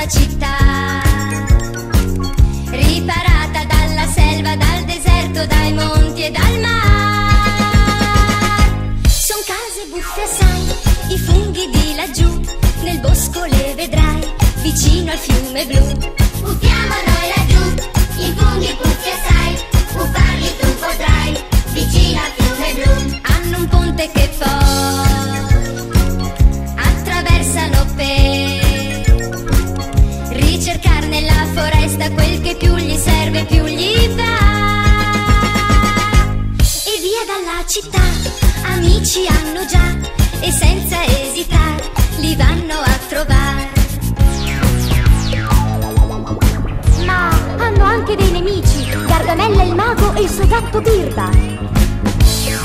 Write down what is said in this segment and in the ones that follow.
questa città, riparata dalla selva, dal deserto, dai monti e dal mar. Son case buffe assai, i funghi di laggiù, nel bosco le vedrai, vicino al fiume blu. Buffiamo noi laggiù, i funghi buffi assai, buffarli tu potrai, vicino al fiume blu. Hanno un ponte che poi attraversano per ricercare nella foresta quel che più gli serve, più gli va. E via dalla città, amici hanno già, e senza esitare li vanno a trovare. Ma hanno anche dei nemici, Gargamella il mago e il suo gatto Birba.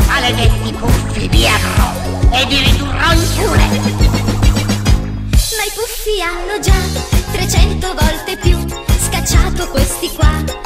Maledetti puffi, vi avrò e vi ridurrò in pure. Ma i puffi hanno già 300 volte più scacciato questi qua.